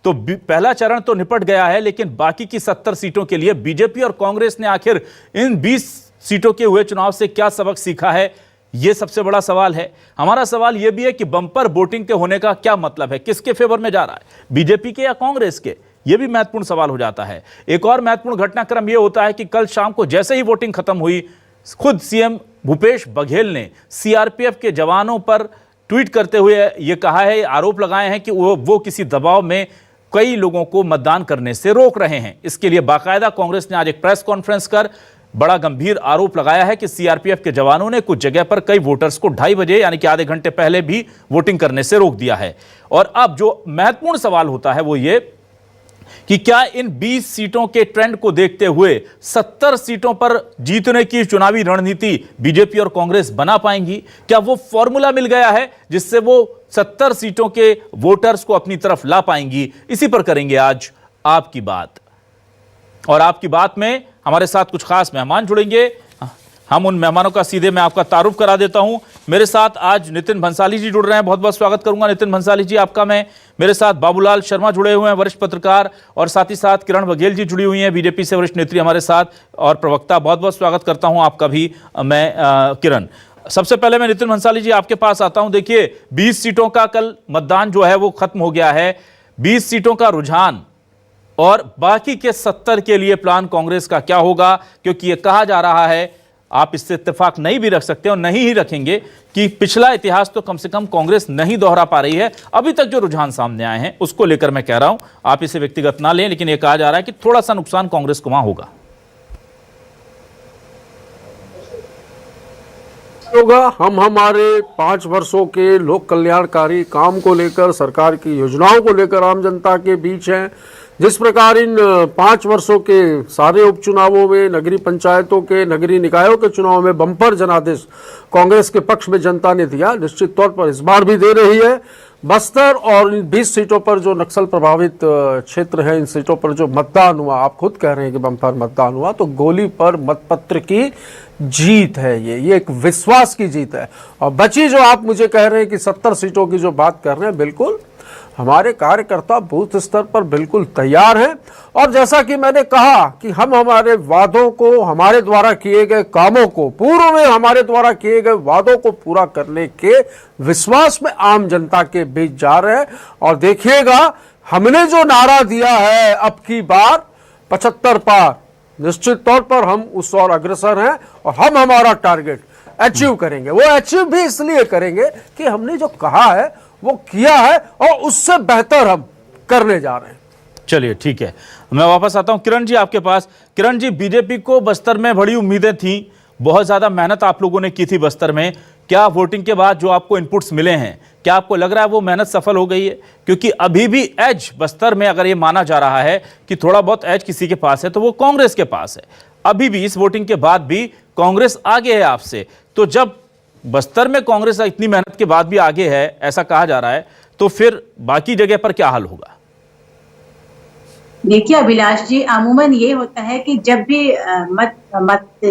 तो पहला चरण तो निपट गया है, लेकिन बाकी की 70 सीटों के लिए बीजेपी और कांग्रेस ने आखिर इन 20 सीटों के हुए चुनाव से क्या सबक सीखा है, यह सबसे बड़ा सवाल है। हमारा सवाल यह भी है कि बंपर वोटिंग के होने का क्या मतलब है, किसके फेवर में जा रहा है, बीजेपी के या कांग्रेस के? यह भी महत्वपूर्ण सवाल हो जाता है। एक और महत्वपूर्ण घटनाक्रम यह होता है कि कल शाम को जैसे ही वोटिंग खत्म हुई, खुद सीएम भूपेश बघेल ने सीआरपीएफ के जवानों पर ट्वीट करते हुए यह कहा है, आरोप लगाए हैं कि वो किसी दबाव में कई लोगों को मतदान करने से रोक रहे हैं। इसके लिए बाकायदा कांग्रेस ने आज एक प्रेस कॉन्फ्रेंस कर बड़ा गंभीर आरोप लगाया है कि सीआरपीएफ के जवानों ने कुछ जगह पर कई वोटर्स को 2:30 बजे यानी कि आधे घंटे पहले भी वोटिंग करने से रोक दिया है। और अब जो महत्वपूर्ण सवाल होता है वो ये कि क्या इन 20 सीटों के ट्रेंड को देखते हुए 70 सीटों पर जीतने की चुनावी रणनीति बीजेपी और कांग्रेस बना पाएंगी? क्या वो फॉर्मूला मिल गया है जिससे वो 70 सीटों के वोटर्स को अपनी तरफ ला पाएंगी? इसी पर करेंगे आज आपकी बात। और आपकी बात में हमारे साथ कुछ खास मेहमान जुड़ेंगे। हम उन मेहमानों का सीधे मैं आपका तारुफ करा देता हूं। मेरे साथ आज नितिन भंसाली जी जुड़ रहे हैं, बहुत बहुत स्वागत करूंगा नितिन भंसाली जी आपका मैं। मेरे साथ बाबूलाल शर्मा जुड़े हुए हैं, वरिष्ठ पत्रकार, और साथ ही साथ किरण बघेल जी जुड़ी हुई हैं, बीजेपी से वरिष्ठ नेत्री हमारे साथ और प्रवक्ता। बहुत बहुत स्वागत करता हूं आपका भी मैं किरण। सबसे पहले मैं नितिन भंसाली जी आपके पास आता हूं। देखिए 20 सीटों का कल मतदान जो है वो खत्म हो गया है। 20 सीटों का रुझान और बाकी के 70 के लिए प्लान कांग्रेस का क्या होगा? क्योंकि यह कहा जा रहा है, आप इससे इत्तेफाक नहीं भी रख सकते और नहीं ही रखेंगे, कि पिछला इतिहास तो कम से कम कांग्रेस नहीं दोहरा पा रही है। अभी तक जो रुझान सामने आए हैं उसको लेकर मैं कह रहा हूं, आप इसे व्यक्तिगत ना लें, लेकिन यह कहा जा रहा है कि थोड़ा सा नुकसान कांग्रेस को वहां होगा। हम हमारे 5 वर्षों के लोक कल्याणकारी काम को लेकर, सरकार की योजनाओं को लेकर आम जनता के बीच हैं। जिस प्रकार इन 5 वर्षों के सारे उपचुनावों में, नगरीय पंचायतों के, नगरीय निकायों के चुनाव में बम्पर जनादेश कांग्रेस के पक्ष में जनता ने दिया, निश्चित तौर पर इस बार भी दे रही है। बस्तर और इन 20 सीटों पर जो नक्सल प्रभावित क्षेत्र है, इन सीटों पर जो मतदान हुआ, आप खुद कह रहे हैं कि बम्पर मतदान हुआ, तो गोली पर मतपत्र की जीत है। ये एक विश्वास की जीत है। और बची जो आप मुझे कह रहे हैं कि 70 सीटों की जो बात कर रहे हैं, बिल्कुल हमारे कार्यकर्ता बूथ स्तर पर बिल्कुल तैयार हैं। और जैसा कि मैंने कहा कि हम हमारे वादों को, हमारे द्वारा किए गए कामों को, पूर्व में हमारे द्वारा किए गए वादों को पूरा करने के विश्वास में आम जनता के बीच जा रहे हैं। और देखिएगा, हमने जो नारा दिया है अब की बार 75 पार, निश्चित तौर पर हम उस ओर अग्रसर हैं और हम हमारा टारगेट अचीव करेंगे। वो अचीव भी इसलिए करेंगे कि हमने जो कहा है वो किया है और उससे बेहतर हम करने जा रहे हैं। चलिए ठीक है, मैं वापस आता हूं किरण जी आपके पास। किरण जी, बीजेपी को बस्तर में बड़ी उम्मीदें थी, बहुत ज्यादा मेहनत आप लोगों ने की थी बस्तर में। क्या वोटिंग के बाद जो आपको इनपुट्स मिले हैं, क्या आपको लग रहा है वो मेहनत सफल हो गई है? क्योंकि अभी भी एज बस्तर में अगर ये माना जा रहा है कि थोड़ा बहुत एज किसी के पास है तो वो कांग्रेस के पास है। अभी भी इस वोटिंग के बाद भी कांग्रेस आगे है आपसे। तो जब बस्तर में कांग्रेस इतनी मेहनत के बाद भी आगे है, ऐसा कहा जा रहा है, तो फिर बाकी जगह पर क्या हाल होगा? देखिए अभिलाष जी, अमूमन ये होता है कि जब भी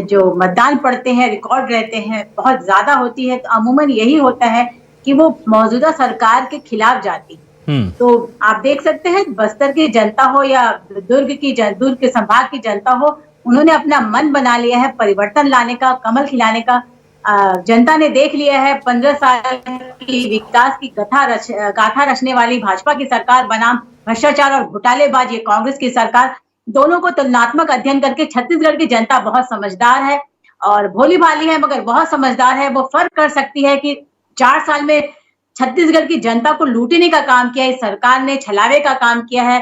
जो मतदान पड़ते हैं, रिकॉर्ड रहते हैं, बहुत ज्यादा होती है, तो अमूमन यही होता है कि वो मौजूदा सरकार के खिलाफ जाती है। तो आप देख सकते हैं, बस्तर की जनता हो या दुर्ग के संभाग की जनता हो, उन्होंने अपना मन बना लिया है परिवर्तन लाने का, कमल खिलाने का। जनता ने देख लिया है 15 साल की विकास की गाथा रचने वाली भाजपा की सरकार बनाम भ्रष्टाचार और घोटालेबाज ये कांग्रेस की सरकार, दोनों को तुलनात्मक अध्ययन करके छत्तीसगढ़ की जनता बहुत समझदार है और भोली भाली है, मगर बहुत समझदार है। वो फर्क कर सकती है कि 4 साल में छत्तीसगढ़ की जनता को लूटने का काम किया है इस सरकार ने, छलावे का काम किया है,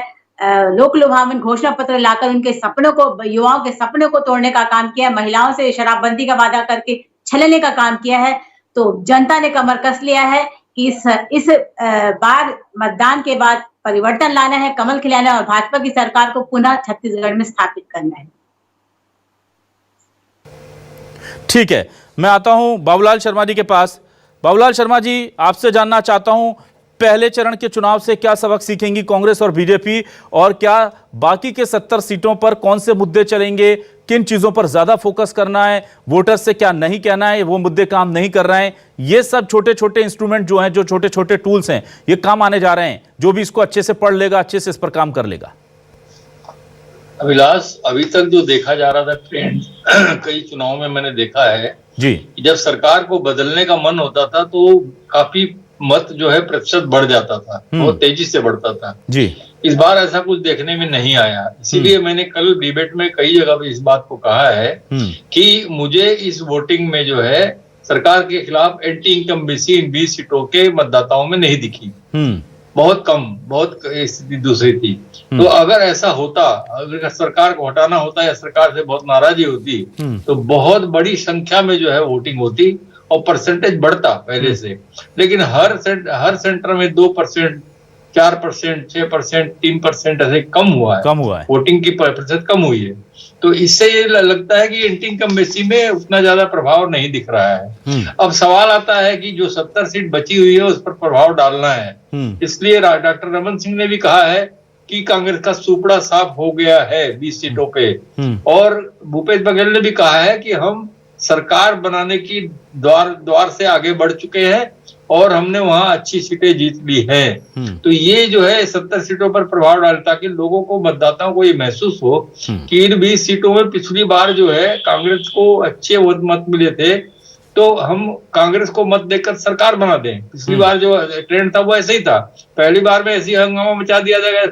लोक लुभावन घोषणा पत्र लाकर उनके सपनों को, युवाओं के सपनों को तोड़ने का काम किया है, महिलाओं से शराबबंदी का वादा करके छलने का काम किया है। तो जनता ने कमर कस लिया है कि इस बार मतदान के बाद परिवर्तन लाना है, कमल खिलाना है और भाजपा की सरकार को पुनः छत्तीसगढ़ में स्थापित करना है। ठीक है, मैं आता हूं बाबूलाल शर्मा जी के पास। बाबूलाल शर्मा जी, आपसे जानना चाहता हूं, पहले चरण के चुनाव से क्या सबक सीखेंगी कांग्रेस और बीजेपी, और क्या बाकी के 70 सीटों पर कौन से मुद्दे चलेंगे, किन चीजों पर ज्यादा फोकस करना है, वोटर्स से क्या नहीं कहना है, वो मुद्दे काम नहीं कर रहे हैं, ये सब छोटे छोटे इंस्ट्रूमेंट जो हैं, जो छोटे छोटे टूल्स हैं, ये काम आने जा रहे हैं। जो भी इसको अच्छे से पढ़ लेगा, अच्छे से इस पर काम कर लेगा। अभिलाष, अभी तक जो देखा जा रहा था ट्रेंड कई चुनाव में मैंने देखा है जी, जब सरकार को बदलने का मन होता था तो काफी मत जो है प्रतिशत बढ़ जाता था, बहुत तेजी से बढ़ता था जी। इस बार ऐसा कुछ देखने में नहीं आया। इसीलिए मैंने कल डिबेट में कई जगह पे इस बात को कहा है कि मुझे इस वोटिंग में जो है सरकार के खिलाफ एंटी इनकम्बेंसी इन 20 सीटों के मतदाताओं में नहीं दिखी। बहुत कम, बहुत स्थिति दूसरी थी। तो अगर ऐसा होता, अगर सरकार को हटाना होता या सरकार से बहुत नाराजगी होती तो बहुत बड़ी संख्या में जो है वोटिंग होती और परसेंटेज बढ़ता पहले से। लेकिन हर सेंटर में 2%, 4%, 6%, 3% ऐसे कम हुआ है, वोटिंग की प्रतिशत कम हुई है। तो इससे ये लगता है कि एंटी इनकम्बेंसी में उतना ज्यादा प्रभाव नहीं दिख रहा है। अब सवाल आता है कि जो 70 सीट बची हुई है उस पर प्रभाव डालना है। इसलिए डॉक्टर रमन सिंह ने भी कहा है कि कांग्रेस का सुपड़ा साफ हो गया है 20 सीटों पे। और भूपेश बघेल ने भी कहा है कि हम सरकार बनाने की द्वार से आगे बढ़ चुके हैं और हमने वहां अच्छी सीटें जीत ली हैं। तो ये जो है 70 सीटों पर प्रभाव डाले ताकि लोगों को, मतदाताओं को ये महसूस हो कि इन 20 सीटों में पिछली बार जो है कांग्रेस को अच्छे मत मिले थे तो हम कांग्रेस को मत देकर सरकार बना दें। पिछली बार जो ट्रेंड था वो ऐसे ही था, पहली बार में ऐसी हंगामा मचा दिया जाएगा,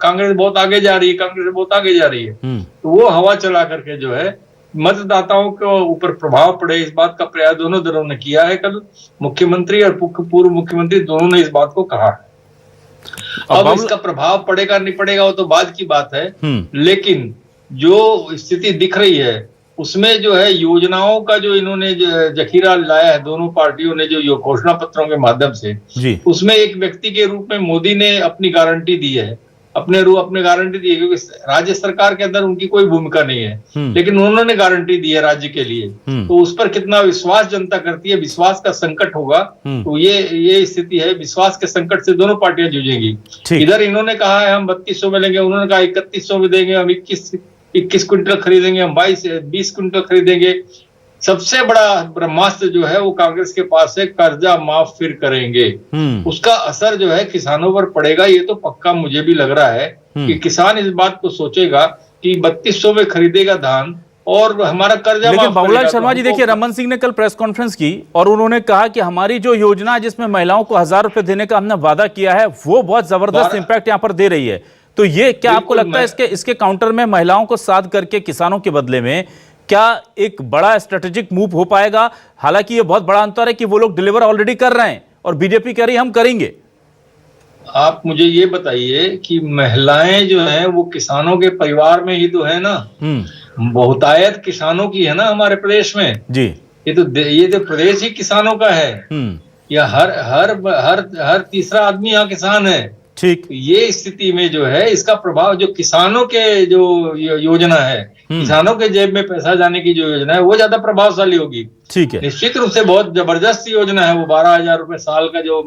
कांग्रेस बहुत आगे जा रही है, कांग्रेस बहुत आगे जा रही है। तो वो हवा चला करके जो है मतदाताओं के ऊपर प्रभाव पड़े, इस बात का प्रयास दोनों दलों ने किया है। कल मुख्यमंत्री और पूर्व मुख्यमंत्री दोनों ने इस बात को कहा है। अब इसका प्रभाव पड़ेगा नहीं पड़ेगा वो तो बाद की बात है, लेकिन जो स्थिति दिख रही है उसमें जो है योजनाओं का जो इन्होंने जखीरा लाया है दोनों पार्टियों ने, जो घोषणा पत्रों के माध्यम से, उसमें एक व्यक्ति के रूप में मोदी ने अपनी गारंटी दी है, अपने गारंटी दी है, क्योंकि राज्य सरकार के अंदर उनकी कोई भूमिका नहीं है, लेकिन उन्होंने गारंटी दी है राज्य के लिए। तो उस पर कितना विश्वास जनता करती है, विश्वास का संकट होगा। तो ये स्थिति है, विश्वास के संकट से दोनों पार्टियां जूझेंगी। इधर इन्होंने कहा है हम 3200 में लेंगे, उन्होंने कहा 3100 में देंगे, हम 21 क्विंटल खरीदेंगे, हम 20 क्विंटल खरीदेंगे। सबसे बड़ा ब्रह्मास्त्र जो है वो कांग्रेस के पास है, कर्जा माफ फिर करेंगे। उसका असर जो है किसानों पर पड़ेगा, ये तो पक्का मुझे भी लग रहा है कि किसान इस बात को सोचेगा कि 3200 में खरीदेगा धान और हमारा कर्जा। लेकिन बाबूलाल शर्मा जी देखिए, रमन सिंह ने कल प्रेस कॉन्फ्रेंस की और उन्होंने कहा कि हमारी जो योजना जिसमें महिलाओं को 1000 रुपए देने का हमने वादा किया है वो बहुत जबरदस्त इंपैक्ट यहाँ पर दे रही है। तो ये क्या आपको लगता है इसके काउंटर में महिलाओं को साथ करके किसानों के बदले में क्या एक बड़ा स्ट्रेटेजिक मूव हो पाएगा? हालांकि ये बहुत बड़ा अंतर है कि वो लोग डिलीवर ऑलरेडी कर रहे हैं और बीजेपी कह रही है हम करेंगे। आप मुझे ये बताइए कि महिलाएं जो हैं वो किसानों के परिवार में ही तो है ना, बहुतायत किसानों की है ना हमारे प्रदेश में जी। ये तो प्रदेश ही किसानों का है, या हर तीसरा आदमी यहाँ किसान है। ठीक, ये स्थिति में जो है इसका प्रभाव जो किसानों के जो योजना है, किसानों के जेब में पैसा जाने की जो योजना है वो ज्यादा प्रभावशाली होगी। ठीक है, निश्चित रूप से बहुत जबरदस्त योजना है वो 12,000 रुपए साल का जो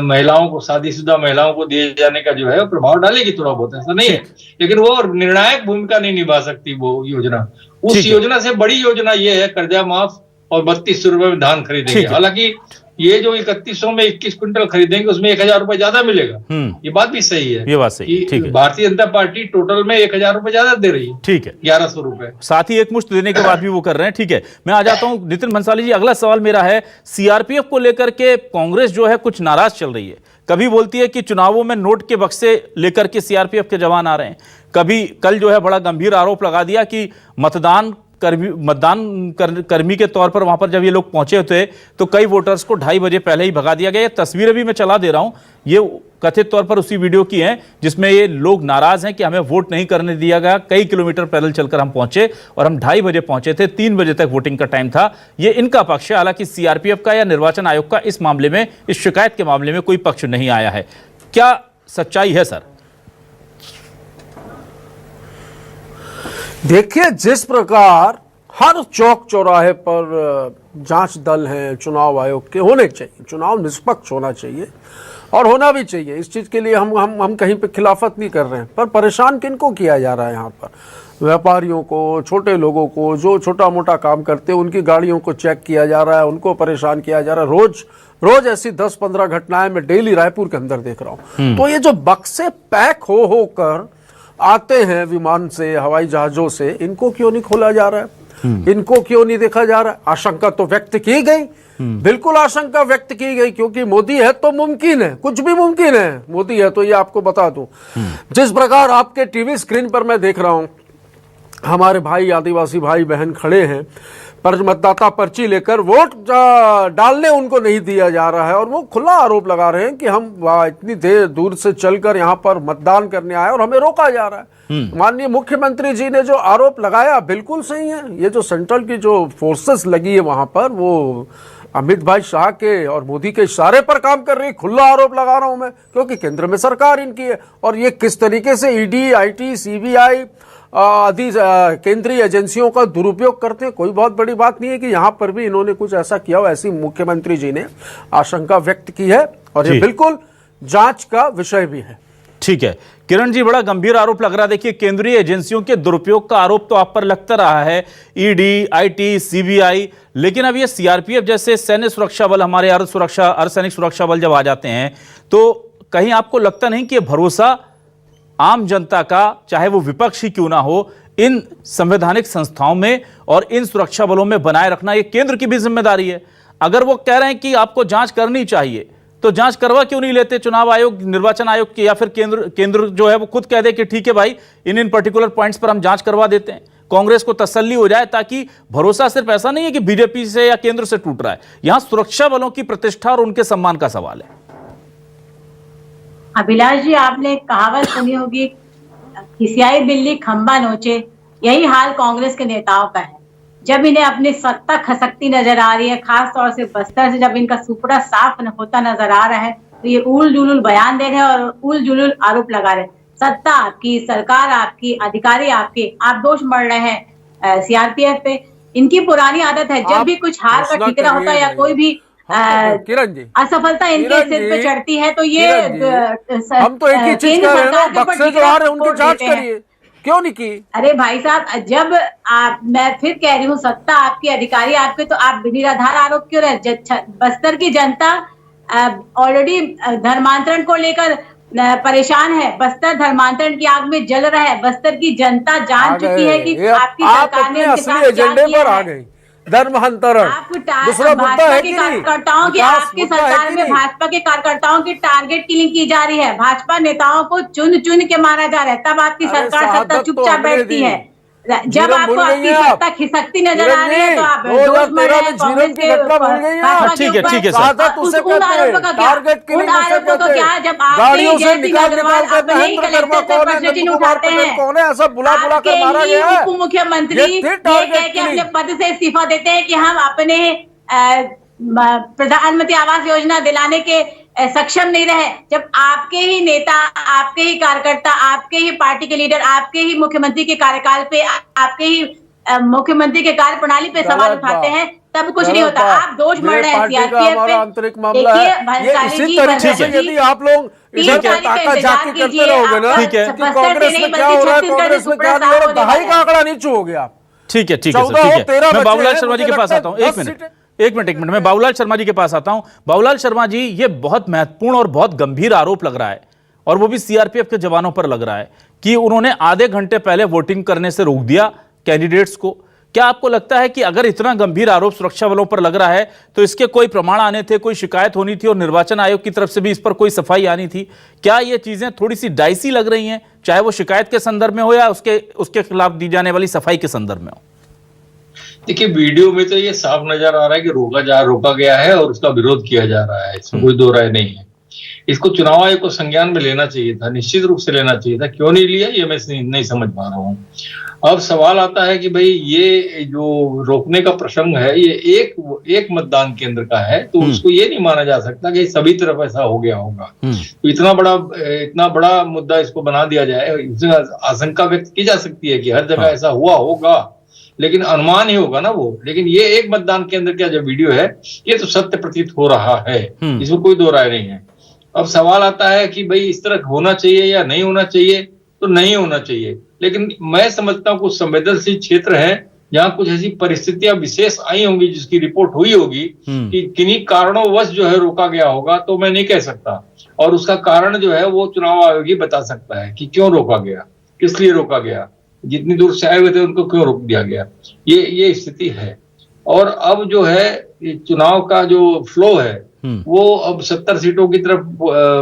महिलाओं को, शादीशुदा महिलाओं को दिए जाने का जो है वो प्रभाव डालेगी थोड़ा बहुत, ऐसा नहीं है, लेकिन वो निर्णायक भूमिका नहीं निभा सकती वो योजना। उस योजना से बड़ी योजना ये है कर्जा माफ और 3200 रुपए में धान खरीदेंगे। हालांकि ये जो 3100 में 21 क्विंटल खरीदेंगे उसमें 1000 रुपए ज्यादा मिलेगा, ये बात भी सही है। ये बात सही है, ठीक है। भारतीय जनता पार्टी टोटल में 1000 रुपए ज्यादा दे रही है, ठीक है, 1100 रुपए, साथ ही एक मुश्त देने के बाद भी वो कर रहे हैं। ठीक है, मैं आ जाता हूं नितिन भंसाली जी। अगला सवाल मेरा है, सीआरपीएफ को लेकर के कांग्रेस जो है कुछ नाराज चल रही है। कभी बोलती है कि चुनावों में नोट के बक्से लेकर के सीआरपीएफ के जवान आ रहे हैं, कभी कल जो है बड़ा गंभीर आरोप लगा दिया कि मतदान कर्मी के तौर पर वहां पर जब ये लोग पहुंचे थे तो कई वोटर्स को 2:30 बजे पहले ही भगा दिया गया। ये तस्वीरें भी मैं चला दे रहा हूं, ये कथित तौर पर उसी वीडियो की हैं जिसमें ये लोग नाराज हैं कि हमें वोट नहीं करने दिया गया। कई किलोमीटर पैदल चलकर हम पहुंचे और हम 2:30 बजे पहुंचे थे, 3 बजे तक वोटिंग का टाइम था। ये इनका पक्ष है, हालांकि सीआरपीएफ का या निर्वाचन आयोग का इस मामले में, इस शिकायत के मामले में कोई पक्ष नहीं आया है। क्या सच्चाई है सर? देखिए, जिस प्रकार हर चौक चौराहे पर जांच दल हैं चुनाव आयोग के, होने चाहिए, चुनाव निष्पक्ष होना चाहिए, और होना भी चाहिए। इस चीज़ के लिए हम कहीं पे खिलाफत नहीं कर रहे हैं, पर परेशान किनको किया जा रहा है यहाँ पर? व्यापारियों को, छोटे लोगों को, जो छोटा मोटा काम करते हैं उनकी गाड़ियों को चेक किया जा रहा है, उनको परेशान किया जा रहा है। रोज ऐसी 10-15 घटनाएं मैं डेली रायपुर के अंदर देख रहा हूँ। तो ये जो बक्से पैक हो कर आते हैं विमान से, हवाई जहाजों से, इनको क्यों नहीं खोला जा रहा है? इनको क्यों नहीं देखा जा रहा है? आशंका तो व्यक्त की गई, बिल्कुल आशंका व्यक्त की गई, क्योंकि मोदी है तो मुमकिन है, कुछ भी मुमकिन है। मोदी है तो ये आपको बता दूं, जिस प्रकार आपके टीवी स्क्रीन पर मैं देख रहा हूं, हमारे भाई आदिवासी भाई बहन खड़े हैं, पर मतदाता पर्ची लेकर वोट डालने उनको नहीं दिया जा रहा है, और वो खुला आरोप लगा रहे हैं कि हम इतनी देर दूर से चलकर यहाँ पर मतदान करने आए और हमें रोका जा रहा है। माननीय मुख्यमंत्री जी ने जो आरोप लगाया बिल्कुल सही है। ये जो सेंट्रल की जो फोर्सेस लगी है वहां पर, वो अमित भाई शाह के और मोदी के इशारे पर काम कर रही है। खुला आरोप लगा रहा हूं मैं, क्योंकि केंद्र में सरकार इनकी है, और ये किस तरीके से ईडी, आईटी, सीबीआई आदि केंद्रीय एजेंसियों का दुरुपयोग करते हैं। कोई बहुत बड़ी बात नहीं है कि यहाँ पर भी इन्होंने कुछ ऐसा किया हो, ऐसी मुख्यमंत्री जी ने आशंका व्यक्त की है, और ये बिल्कुल जांच का विषय भी है। ठीक है किरण जी, बड़ा गंभीर आरोप लग रहा है। देखिए, केंद्रीय एजेंसियों के दुरुपयोग का आरोप तो आप पर लगता रहा है, ईडी, आईटी, सीबीआई, लेकिन अब ये सीआरपीएफ जैसे सैन्य सुरक्षा बल, हमारे अर्धसैनिक सुरक्षा बल जब आ जाते हैं, तो कहीं आपको लगता नहीं कि भरोसा आम जनता का, चाहे वो विपक्ष ही क्यों ना हो, इन संवैधानिक संस्थाओं में और इन सुरक्षा बलों में बनाए रखना ये केंद्र की भी जिम्मेदारी है? अगर वो कह रहे हैं कि आपको जांच करनी चाहिए, तो जांच करवा क्यों नहीं लेते चुनाव आयोग, निर्वाचन आयोग की, या फिर केंद्र जो है वो खुद कह दे कि ठीक है भाई, इन पर्टिकुलर पॉइंट्स पर हम जांच करवा देते हैं, कांग्रेस को तसल्ली हो जाए। ताकि भरोसा सिर्फ ऐसा नहीं है कि बीजेपी से या केंद्र से टूट रहा है, यहां सुरक्षा बलों की प्रतिष्ठा और उनके सम्मान का सवाल है। अभिलाष जी, आपने कहावत सुनी होगी, खिसियाई बिल्ली खंबा नोचे। यही हाल कांग्रेस के नेताओं का है। जब इन्हें अपनी सत्ता खसकती नजर आ रही है, खास तौर से बस्तर से जब इनका सुपड़ा साफ होता नजर आ रहा है, तो ये उल जुलूल बयान दे रहे हैं और उल जुलूल आरोप लगा रहे हैं। सत्ता आपकी, सरकार आपकी, अधिकारी आपके, आप दोष मढ़ रहे हैं सीआरपीएफ पे। इनकी पुरानी आदत है, जब भी कुछ हार का ठिकरा होता है या कोई भी किरण जी, असफलता इनके सिर पे चढ़ती है, तो ये हम तो एक ही चीज कर रहे हैं, बक्से जो आ रहे हैं उनकी जांच करिए, क्यों नहीं की? अरे भाई साहब, जब मैं फिर कह रही हूँ, सत्ता आपकी, अधिकारी आपके, तो आप निराधार आरोप क्यों रहे? बस्तर की जनता ऑलरेडी धर्मांतरण को लेकर परेशान है। बस्तर धर्मांतरण की आग में जल रहा है। बस्तर की जनता जान चुकी है कि आपकी सरकार ने असली एजेंडे पर आ गई, धर्मांतरण। दूसरा मुद्दा है कि कार्यकर्ताओं की, आपकी सरकार में भाजपा के कार्यकर्ताओं की टारगेट किलिंग की जा रही है। भाजपा नेताओं को चुन चुन के मारा जा रहा है, तब आपकी सरकार सत्ता चुपचाप बैठती है। जब आपको आपकी सत्ता खिसकती नजर आ रही है, तो आप ठीक है ठीक है सर, उन आरोपों का क्या? जब गाड़ियों से निकाल कर प्रश्न चिन्ह उठाते हैं, कौन है ऐसा बुला कर मारा गया है? उप मुख्यमंत्री ये कह के अपने पद से इस्तीफा देते हैं कि हम अपने प्रधानमंत्री आवास योजना दिलाने के सक्षम नहीं रहे। जब आपके ही नेता, आपके ही कार्यकर्ता, आपके ही पार्टी के लीडर, आपके ही मुख्यमंत्री के कार्यकाल पे, आपके ही मुख्यमंत्री के कार्य प्रणाली पे सवाल उठाते हैं, तब कुछ नहीं होता। आप दोष मढ़ रहे हैं सीआरपीएफ पे। आंतरिक मामला है इसी तरीके से। यदि आप लोग इधर ताका झाकी करते रहोगे ना, कांग्रेस में क्या हो रहा है, कांग्रेस में क्या नहीं हो रहा, दहाई का आंकड़ा नीचे हो गया। ठीक है ठीक है मैं बाबूलाल शर्मा जी के पास आता हूँ। एक मिनट मैं बाबूलाल शर्मा जी के पास आता हूं। बाबूलाल शर्मा जी, ये बहुत महत्वपूर्ण और बहुत गंभीर आरोप लग रहा है, और वो भी सीआरपीएफ के जवानों पर लग रहा है कि उन्होंने आधे घंटे पहले वोटिंग करने से रोक दिया कैंडिडेट्स को। क्या आपको लगता है कि अगर इतना गंभीर आरोप सुरक्षा बलों पर लग रहा है, तो इसके कोई प्रमाण आने थे, कोई शिकायत होनी थी, और निर्वाचन आयोग की तरफ से भी इस पर कोई सफाई आनी थी? क्या ये चीजें थोड़ी सी डाइसी लग रही हैं, चाहे वो शिकायत के संदर्भ में हो या उसके खिलाफ दी जाने वाली सफाई के संदर्भ में हो? देखिए, वीडियो में तो ये साफ नजर आ रहा है कि रोका गया है और उसका विरोध किया जा रहा है, इसमें कोई दो राय नहीं है। इसको चुनाव आयोग को संज्ञान में लेना चाहिए था, निश्चित रूप से लेना चाहिए था। क्यों नहीं लिया, ये मैं नहीं समझ पा रहा हूँ। अब सवाल आता है कि भाई ये जो रोकने का प्रसंग है, ये एक मतदान केंद्र का है, तो उसको ये नहीं माना जा सकता कि सभी तरफ ऐसा हो गया होगा। तो इतना बड़ा मुद्दा इसको बना दिया जाए, इसमें आशंका व्यक्त की जा सकती है कि हर जगह ऐसा हुआ होगा, लेकिन अनुमान ही होगा ना वो। लेकिन ये एक मतदान केंद्र का जो वीडियो है, ये तो सत्य प्रतीत हो रहा है, इसमें कोई दो राय नहीं है। अब सवाल आता है कि भाई इस तरह होना चाहिए या नहीं होना चाहिए, तो नहीं होना चाहिए। लेकिन मैं समझता हूँ कुछ संवेदनशील क्षेत्र है जहाँ कुछ ऐसी परिस्थितियां विशेष आई होंगी जिसकी रिपोर्ट हुई होगी कि किन्हीं कारणों जो है रोका गया होगा, तो मैं नहीं कह सकता। और उसका कारण जो है वो चुनाव आयोग ही बता सकता है कि क्यों रोका गया, किस लिए रोका गया, जितनी दूर से आए हुए थे उनको क्यों रोक दिया गया। ये स्थिति है। और अब जो है चुनाव का जो फ्लो है वो अब 70 सीटों की तरफ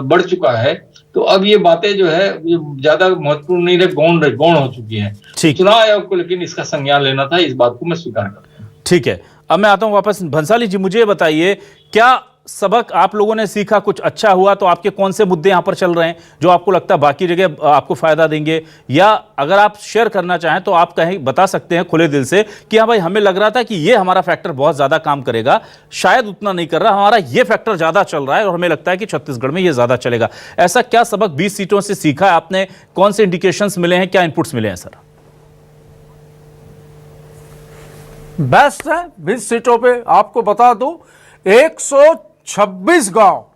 बढ़ चुका है। तो अब ये बातें जो है ज्यादा महत्वपूर्ण नहीं रहे, गौण हो चुकी हैं चुनाव आयोग को। लेकिन इसका संज्ञान लेना था, इस बात को मैं स्वीकार करता हूं। ठीक है, अब मैं आता हूं वापस। भंसाली जी, मुझे बताइए, क्या सबक आप लोगों ने सीखा? कुछ अच्छा हुआ तो आपके कौन से मुद्दे यहां पर चल रहे हैं जो आपको लगता है बाकी जगह आपको फायदा देंगे? या अगर आप शेयर करना चाहें तो आप कहीं बता सकते हैं खुले दिल से कि हाँ भाई, हमें लग रहा था कि ये हमारा फैक्टर बहुत ज्यादा काम करेगा, शायद उतना नहीं कर रहा, हमारा ये फैक्टर ज्यादा चल रहा है और हमें लगता है कि छत्तीसगढ़ में ये ज्यादा चलेगा। ऐसा क्या सबक 20 सीटों से सीखा है आपने? कौन से इंडिकेशंस मिले हैं, क्या इनपुट्स मिले हैं सर? बेस्ट है 20 सीटों पे। आपको बता दूं 126 गांव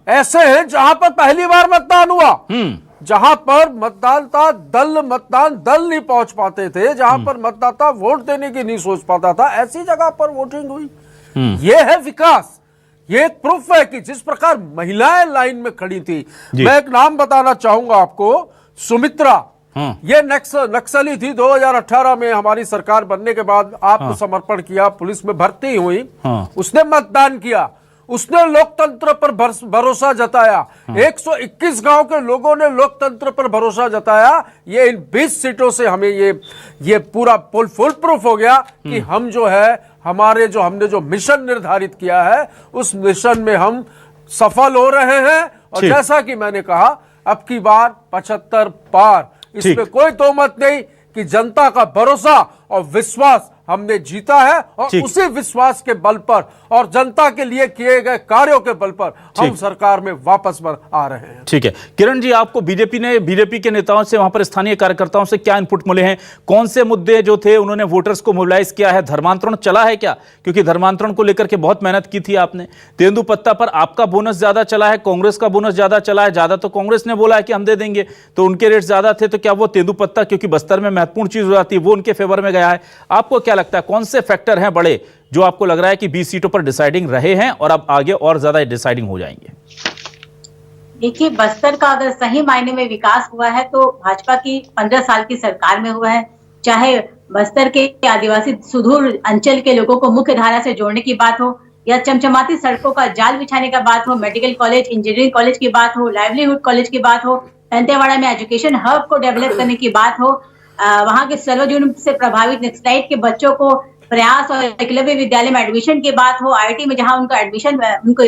ऐसे हैं जहां पर पहली बार मतदान हुआ, जहां पर मतदान दल नहीं पहुंच पाते थे, जहां पर मतदाता वोट देने की नहीं सोच पाता था, ऐसी जगह पर वोटिंग हुई। यह है विकास। ये एक प्रूफ है कि जिस प्रकार महिलाएं लाइन में खड़ी थी। मैं एक नाम बताना चाहूंगा आपको, सुमित्रा। ये नक्सली थी। 2018 में हमारी सरकार बनने के बाद आत्मसमर्पण किया, पुलिस में भर्ती हुई। उसने मतदान किया, उसने लोकतंत्र पर भरोसा जताया। 121 गांव के लोगों ने लोकतंत्र पर भरोसा जताया। ये इन 20 सीटों से हमें ये पूरा फुल प्रूफ हो गया कि हम जो है हमने जो मिशन निर्धारित किया है उस मिशन में हम सफल हो रहे हैं। और जैसा कि मैंने कहा, अब की बार 75 पार, इसमें कोई दो मत नहीं कि जनता का भरोसा और विश्वास हमने जीता है। और उसी विश्वास के बल पर और जनता के लिए किए गए कार्यों के बल पर हम सरकार में वापस आ रहे हैं। ठीक है किरण जी, आपको बीजेपी के नेताओं से, वहां पर स्थानीय कार्यकर्ताओं से क्या इनपुट मिले हैं? कौन से मुद्दे जो थे उन्होंने वोटर्स को मोबिलाइज किया है? धर्मांतरण चला है क्या? क्योंकि धर्मांतरण को लेकर के बहुत मेहनत की थी आपने। तेंदुपत्ता पर आपका बोनस ज्यादा चला है, कांग्रेस का बोनस ज्यादा चला है। ज्यादा तो कांग्रेस ने बोला है कि हम दे देंगे, तो उनके रेट ज्यादा थे। तो क्या वो तेंदुपत्ता, क्योंकि बस्तर में महत्वपूर्ण चीज हो जाती है, वो उनके फेवर में गया है? आपको क्या लगता है कौन से फैक्टर हैं बड़े जो आपको लग रहा है कि 20 सीटों पर डिसाइडिंग रहे हैं और अब आगे और ज्यादा डिसाइडिंग हो जाएंगे? देखिए, बस्तर का अगर सही मायने में विकास हुआ है तो भाजपा की 15 साल की सरकार में हुआ है। चाहे बस्तर के आदिवासी सुदूर अंचल के लोगों को मुख्य धारा से जोड़ने की बात हो, या चमचमाती सड़कों का जाल बिछाने का बात हो, मेडिकल कॉलेज, इंजीनियरिंग कॉलेज की बात हो, लाइवलीहुड कॉलेज की बात हो, दंतेवाड़ा में एजुकेशन हब को डेवलप करने की बात हो, वहां के सर्वजन से प्रभावित नक्सलाइट के बच्चों को प्रयास और एकलव्य विद्यालय में एडमिशन की बात हो, आईआईटी में जहां उनको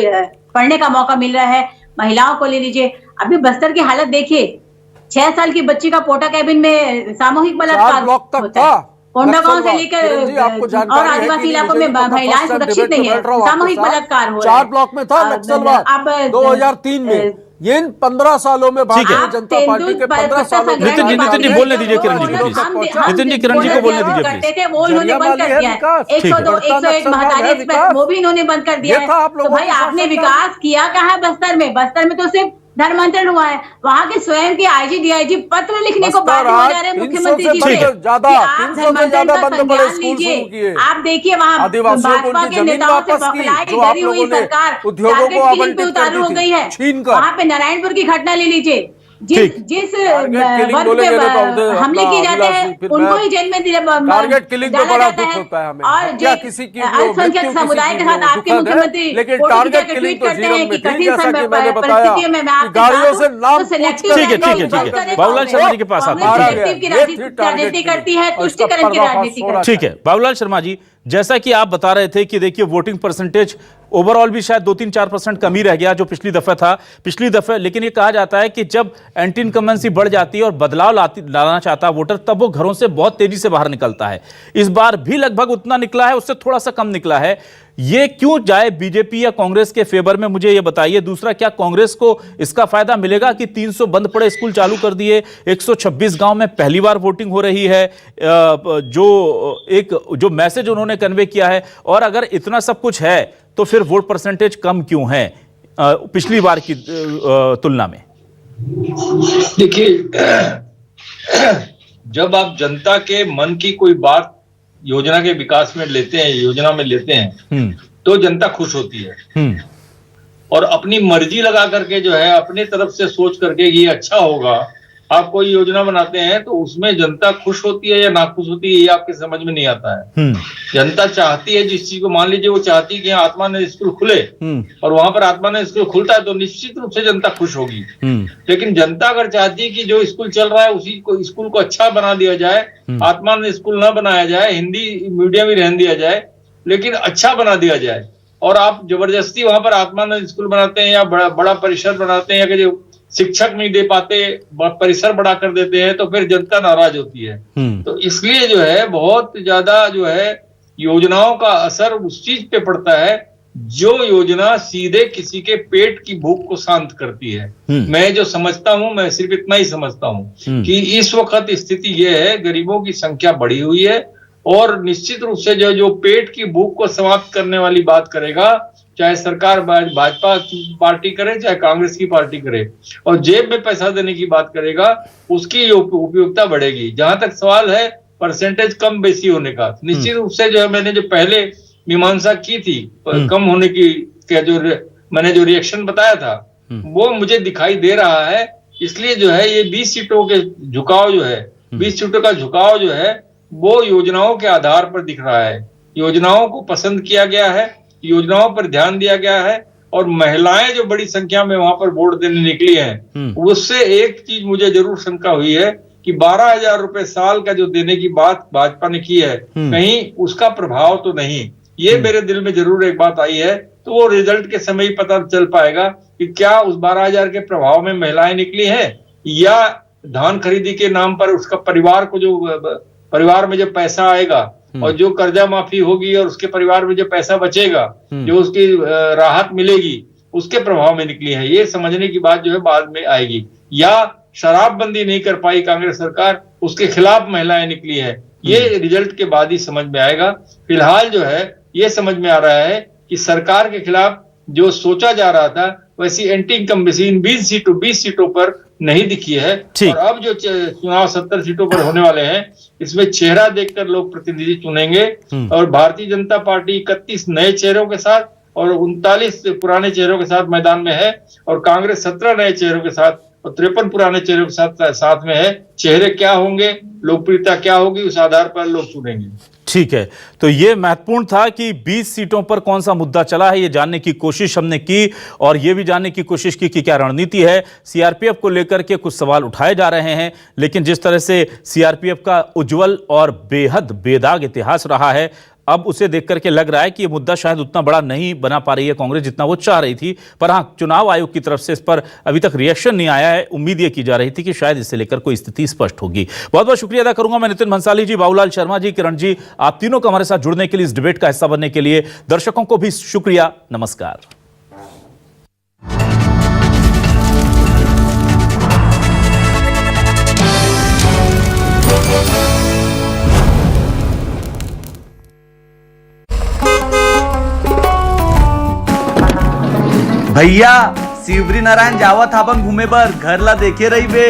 पढ़ने का मौका मिल रहा है, महिलाओं को ले लीजिए। अभी बस्तर की हालत देखिए, 6 साल की बच्ची का पोटा कैबिन में सामूहिक बलात्कार होता है। कोंडागांव से लेकर और आदिवासी इलाकों में महिलाएं सुरक्षित नहीं है, सामूहिक बलात्कार हो रहा है। 4 ब्लॉक में था नक्सलवाद 2003 में। ये इन 15 सालों में भारतीय जनता पार्टी के 15 सालों में। नितिन जी बोलने दीजिए किरण जी को प्लीज। नितिन जी किरण जी को बोलने दीजिए प्लीज। करते थे वो इन्होंने बंद कर दिया है। 102, 101 महतारी एक्सप्रेस वो भी इन्होंने बंद कर दिया है। तो भाई आपने विकास किया कहाँ है बस्तर में? बस्तर में तो सिर्फ धर्मांतरण हुआ है। वहाँ के स्वयं के आईजी डीआईजी पत्र लिखने को बाध्य हो जा रहे हैं मुख्यमंत्री जी से कि आप धर्मांतरण का संज्ञान लीजिए। आप देखिए वहाँ भाजपा के नेताओं से बौखलाए डरी हुई सरकार टारगेट किलिंग पे उतारू हो गई है। वहाँ पे नारायणपुर की घटना ले लीजिए, जिस वर्ग पे हमले किए जाते हैं उनको ही जेल में टारगेट किलिंग पे बड़ा दुख होता है हमें। और जो अल्पसंख्यक समुदाय के साथ आपके मुख्यमंत्री लेकिन टारगेट किलिंग तो जीरो में थी, जैसा कि मैंने बताया कि गाड़ियों से नाम ठीक है बाबूलाल शर्मा जी के पास आते हैं। राजनीति करती है, तुष्टिकरण की राजनीति करती है। ठीक है बाबूलाल शर्मा जी, जैसा कि आप बता रहे थे कि देखिए वोटिंग परसेंटेज ओवरऑल भी शायद 2-3-4% कम ही रह गया जो पिछली दफे। लेकिन ये कहा जाता है कि जब एंटी इनकम्बेंसी बढ़ जाती है और बदलाव लाना चाहता है वोटर, तब वो घरों से बहुत तेजी से बाहर निकलता है। इस बार भी लगभग उतना निकला है, उससे थोड़ा सा कम निकला है। ये क्यों जाए बीजेपी या कांग्रेस के फेवर में, मुझे ये बताइए। दूसरा, क्या कांग्रेस को इसका फायदा मिलेगा कि 300 बंद पड़े स्कूल चालू कर दिए, 126 गांव में पहली बार वोटिंग हो रही है, जो मैसेज उन्होंने कन्वे किया है? और अगर इतना सब कुछ है तो फिर वोट परसेंटेज कम क्यों है? पिछली बार की तुलना में? देखिए, जब आप जनता के मन की कोई बात योजना के विकास में लेते हैं, योजना में लेते हैं, तो जनता खुश होती है और अपनी मर्जी लगा करके जो है अपने तरफ से सोच करके ये अच्छा होगा, आप कोई योजना बनाते हैं तो उसमें जनता खुश होती है या नाखुश होती है, ये आपके समझ में नहीं आता है। जनता चाहती है जिस चीज को, मान लीजिए वो चाहती है कि यहाँ आत्मानंद स्कूल खुले और वहां पर आत्मानंद स्कूल खुलता है तो निश्चित रूप से जनता खुश होगी। लेकिन जनता अगर चाहती है कि जो स्कूल चल रहा है उसी को, स्कूल को अच्छा बना दिया जाए, आत्मानंद स्कूल न बनाया जाए, हिंदी मीडियम ही रहने दिया जाए, लेकिन अच्छा बना दिया जाए, और आप जबरदस्ती वहां पर आत्मानंद स्कूल बनाते हैं या बड़ा परिसर बनाते हैं, या जो शिक्षक नहीं दे पाते परिसर बड़ा कर देते हैं, तो फिर जनता नाराज होती है। तो इसलिए जो है बहुत ज्यादा जो है योजनाओं का असर उस चीज पे पड़ता है जो योजना सीधे किसी के पेट की भूख को शांत करती है। मैं जो समझता हूं, मैं सिर्फ इतना ही समझता हूं कि इस वक्त स्थिति यह है, गरीबों की संख्या बढ़ी हुई है और निश्चित रूप से जो पेट की भूख को समाप्त करने वाली बात करेगा, चाहे सरकार भाजपा की पार्टी करे चाहे कांग्रेस की पार्टी करे, और जेब में पैसा देने की बात करेगा, उसकी उपयोगिता बढ़ेगी। जहां तक सवाल है परसेंटेज कम बेसी होने का, निश्चित रूप से जो है मैंने जो पहले मीमांसा की थी कम होने की, मैंने जो रिएक्शन बताया था वो मुझे दिखाई दे रहा है। इसलिए जो है ये 20 सीटों के झुकाव जो है, 20 सीटों का झुकाव जो है वो योजनाओं के आधार पर दिख रहा है। योजनाओं को पसंद किया गया है, योजनाओं पर ध्यान दिया गया है, और महिलाएं जो बड़ी संख्या में वहां पर वोट देने निकली हैं, उससे एक चीज मुझे जरूर शंका हुई है कि 12,000 रुपए साल का जो देने की बात भाजपा ने की है, कहीं उसका प्रभाव तो नहीं, ये मेरे दिल में जरूर एक बात आई है। तो वो रिजल्ट के समय ही पता चल पाएगा कि क्या उस 12,000 के प्रभाव में महिलाएं निकली हैं, या धान खरीदी के नाम पर उसका परिवार में जो पैसा आएगा और जो कर्जा माफी होगी और उसके परिवार में जो पैसा बचेगा, जो उसकी राहत मिलेगी, उसके प्रभाव में निकली है। ये समझने की बात जो है बाद में आएगी। या शराबबंदी नहीं कर पाई कांग्रेस सरकार, उसके खिलाफ महिलाएं निकली है, ये रिजल्ट के बाद ही समझ में आएगा। फिलहाल जो है ये समझ में आ रहा है कि सरकार के खिलाफ जो सोचा जा रहा था वैसी एंटी इनकम्बेंसी 20 सीटों पर नहीं दिखी है। और अब जो चुनाव 70 सीटों पर होने वाले हैं, इसमें चेहरा देखकर लोग प्रतिनिधि चुनेंगे, और भारतीय जनता पार्टी 31 नए चेहरों के साथ और 39 पुराने चेहरों के साथ मैदान में है, और कांग्रेस 17 नए चेहरों के साथ और 53 पुराने चेहरों के साथ में है। चेहरे क्या होंगे, लोकप्रियता क्या होगी, उस आधार पर लोग चुनेंगे। ठीक है, तो ये महत्वपूर्ण था कि 20 सीटों पर कौन सा मुद्दा चला है, ये जानने की कोशिश हमने की, और ये भी जानने की कोशिश की कि क्या रणनीति है। सीआरपीएफ को लेकर के कुछ सवाल उठाए जा रहे हैं, लेकिन जिस तरह से सीआरपीएफ का उज्जवल और बेहद बेदाग इतिहास रहा है, अब उसे देख करके लग रहा है कि ये मुद्दा शायद उतना बड़ा नहीं बना पा रही है कांग्रेस जितना वो चाह रही थी। पर हाँ, चुनाव आयोग की तरफ से इस पर अभी तक रिएक्शन नहीं आया है। उम्मीद ये की जा रही थी कि शायद इससे लेकर कोई स्थिति स्पष्ट होगी। बहुत बहुत शुक्रिया अदा करूंगा मैं नितिन भंसाली जी, बाबूलाल शर्मा जी, किरण जी, आप तीनों को हमारे साथ जुड़ने के लिए, इस डिबेट का हिस्सा बनने के लिए। दर्शकों को भी शुक्रिया, नमस्कार। भैया शिवरी नारायण जावत अपन घूमे बर, घर ला देखे रही बे।